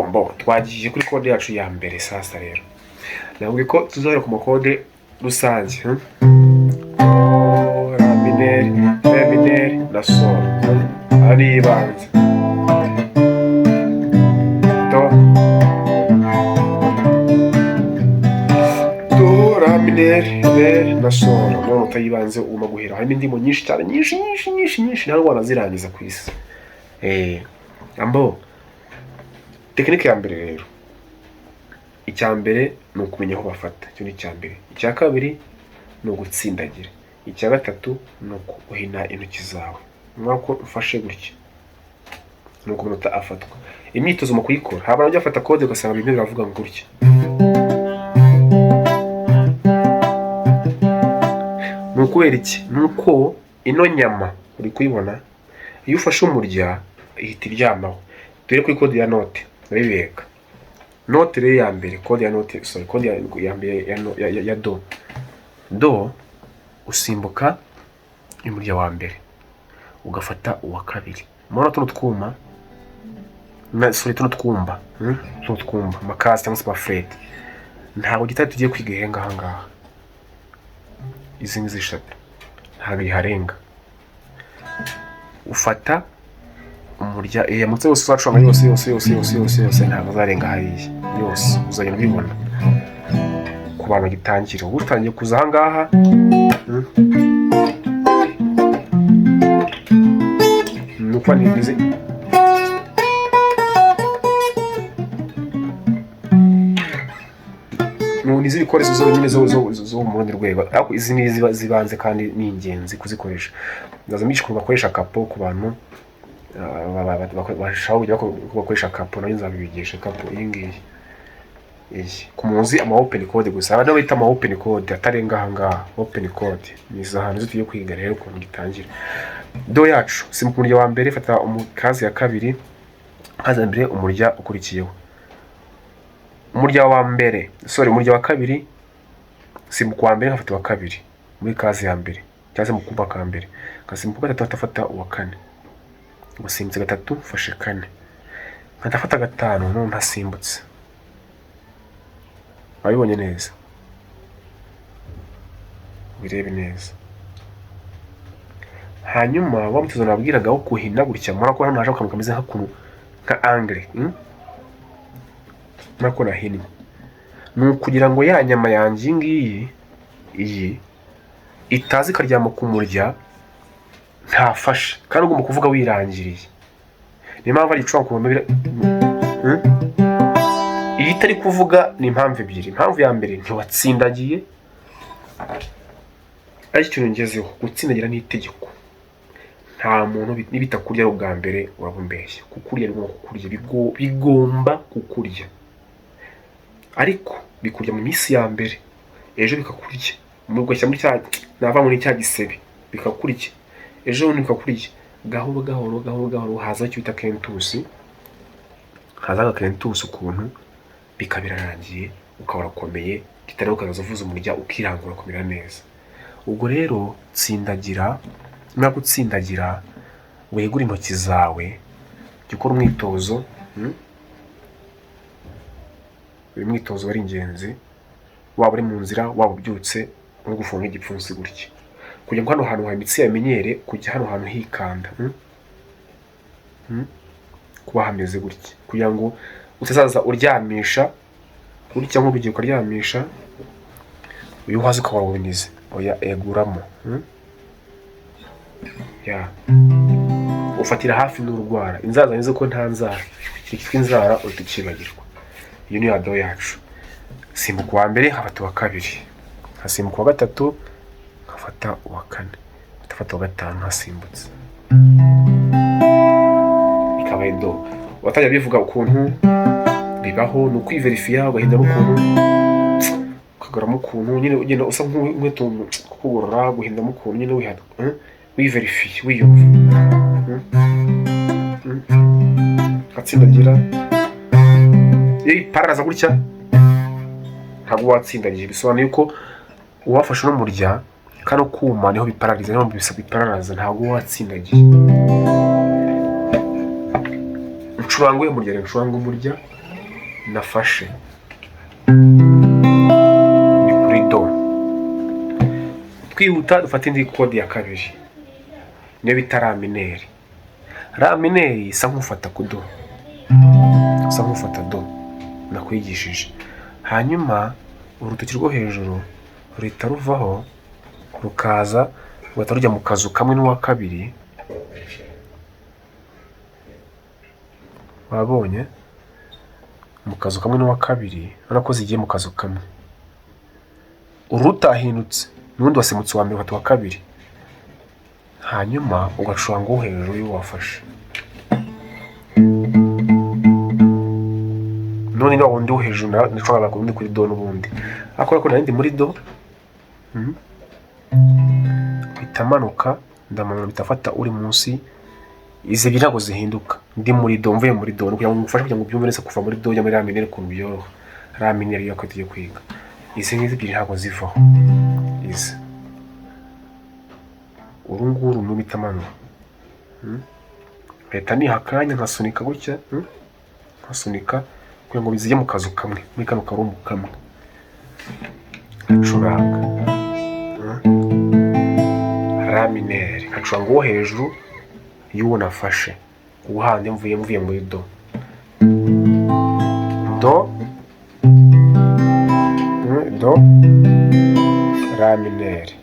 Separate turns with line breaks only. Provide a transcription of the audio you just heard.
bombo twagiye kuri kode yacu ya mbere. Sasa rero nabwiye ko tuzahera ku makode rusange la mineri, re mineri na sol ari ibanze. Do la mineri, re na sol no utayibanze ugomba guhera. Hari indimo nyinshi cyane, nyinshi ntabwo wanazirangiza ku isi. Ambo tekinike ya mbere rero, icya mbere ni ukumenya aho bafata, icyo ni icya mbere. Icya kabiri ni ugutsindagira. Icya gatatu ni ukuhina intoki zawe nk'uko ufashe gutya, ni uko umunota afatwa. Imyitozo mu kuyikora, hari abantu bajya bafata kode ugasanga bimwe biravuga ngo gutya. Ni ukubera iki? Ni uko ino nyama uri kuyibona, iyo ufashe umurya ihita iryamaho. Dore kuri kode ya note urabibeka. Note rero ya mbere, kode ya note, kode ya mbere ya do. Do usimbuka umurya wa mbere ugafata uwa kabiri. Mubona tuno twuma tuno twumba, makasi cyangwa se amafrete, ntabwo gitari tugiye kwiga ihenga aha ngaha. Izi ni zishatu ntabwo yiharenga. Ufata umurya yamutse wose wacunga yose ntabwo azarenga hariya yose. Uzagenda ubibona ku bantu gitangira. Ubu utangiye kuza aha ngaha, nuko nibize nizi bikoresho zo nyine zo mu rundi rwego, ariko izi ni zibanze kandi ni ingenzi kuzikoresha. Ndazamisha ko bakoresha kapo ku bantu bashaka kujya bakoresha kapo, nayo nzabibigisha kapo iyi ngiyi. Ku muzi ama open code gusa, abana bita ama open code atarenga aha ngaha. Open code ni zahantu tugiye kwiga rero ukuntu gitangira. Do yacu simple umurya wa mbere, fata umukazi ya kabiri, haza mbere umurya ukurikiyeho. Umurya wa mbere, umurya wa kabiri simple wa mbere, nkafata wa kabiri muri kazi ya mbere cyangwa se mu kumba ka mbere. Ngasimbuka gatatu atafata uwa kane, gusimbutse gatatu fashe kane, nkatafata gatanu none ntasimbutse. Wabibonye neza? Birebe neza. Hanyuma wa mutizo nabwiraga wo kuhina gutya, mura ko hano haje akantu kameze nka angle, nako nahini. Ni kugira ngo ya nyama yanjye iyi itazi karyama ku murya ntafashe, kandi ugomba kuvuga wirangiriye. Ni mpamvu ari icwa ku mbere. Iyi itari kuvuga ni impamvu ebyiri. Impamvu ya mbere ntiwatsindagiye, ariko ikintu ngezeho gutsindagira ni itegeko. Nta muntu nibita kurya ubwa mbere urabumbeshya. Kukurya bigomba kukurya, bigomba kukurya, ariko bikurya mu minsi ya mbere. Ejo bikakurya mugashya muri cya nava muri cya gisebe, bikakurya ejo bikakurya. Gahoro haza cyo bita kentusi, haza kentusi ukuntu bikabirarangiye, ukabara komeye kitari ukaza uvuza umurya ukirangura kumera neza. Ubwo rero tsindagira, no gutsindagira wegura intoki zawe, gikora umwitozo. Uyu mwitozo wari ingenzi, waba uri mu nzira, waba ubyutse no gufunga igipfunsi gutya, kugira ngo hano hantu imitsi yamenyere kujya hano hantu hikanda, kuba hameze gutya, kugira ngo utazaza uryamisha gutya nk'ubugiye ukaryamisha uyu hasi ukaba wabinize. Oya, eguramo. Ufatira hafi n'urwara. Inzara nizo ko nta nzara, kitwa inzara utukibagirwa. Iyo ni ado yacu. Simbuka wa mbere, nkafata wa kabiri, nkasimbuka wa gatatu, nkafata uwa kane, nkafata wa gatanu, nkasimbutse. Ikabaye do. Watajya bivuga ukuntu bibaho, ni ukwiverifiya, ugahindamo ukuntu, ukagaramo ukuntu nyine ugenda usa nk'utuntu kukugorora, guhindamo ukuntu nyine wihana, wiverifiye, wiyumva. Atsindagira. Pararaza gutya ntabwo watsindagiye, bisobanuye ko uwafashe n'umurya kano kuma niho biparariza, niho bipararaza, ntabwo watsindagiye. Ncuranga umurya, nafashe ni kuri do. Twihuta dufata indi kode ya kabiri niyo bita la mineri. La mineri isa nk'ufata ku do, isa nk'ufata do nakwigishije, hanyuma urutoki rwo hejuru ruhita ruvaho rukaza rugahita rujya mu kazu kamwe n'uwa kabiri. Wabonye mu kazu kamwe n'uwa kabiri, urabona ko zigiye mu kazu kamwe. Urutahindutse n'undi wasimutse uwa mbere ufata uwa kabiri, hanyuma ugacuranga uwo hejuru y'uwo wafashe. None niba wundi wo hejuru nacurangaga undi kuri do n'ubundi, ariko ko nari muri do bitamanuka ndamanura bitafata uri munsi. Izi ebyiri ntabwo zihinduka, ndi muri do mvuye muri do, kugira ngo ngufashe kugira ngo ubyumve neza kuva muri do ujya muri la mineri ukuntu byoroha. La mineri yo tugiye kwiga, izi ngizi ebyiri ntabwo zivaho. Izi uru nguru ni bitamanura, leta ni hakanya nkasunika gutya, nkasunika kugira ngo bizijye mu kazu kamwe, muri kano karumu kamwe. Acuranga la mineri, acuranga uwo hejuru y'uwo nafashe, uwo handi mvuye muri do. Do, do, la mineri.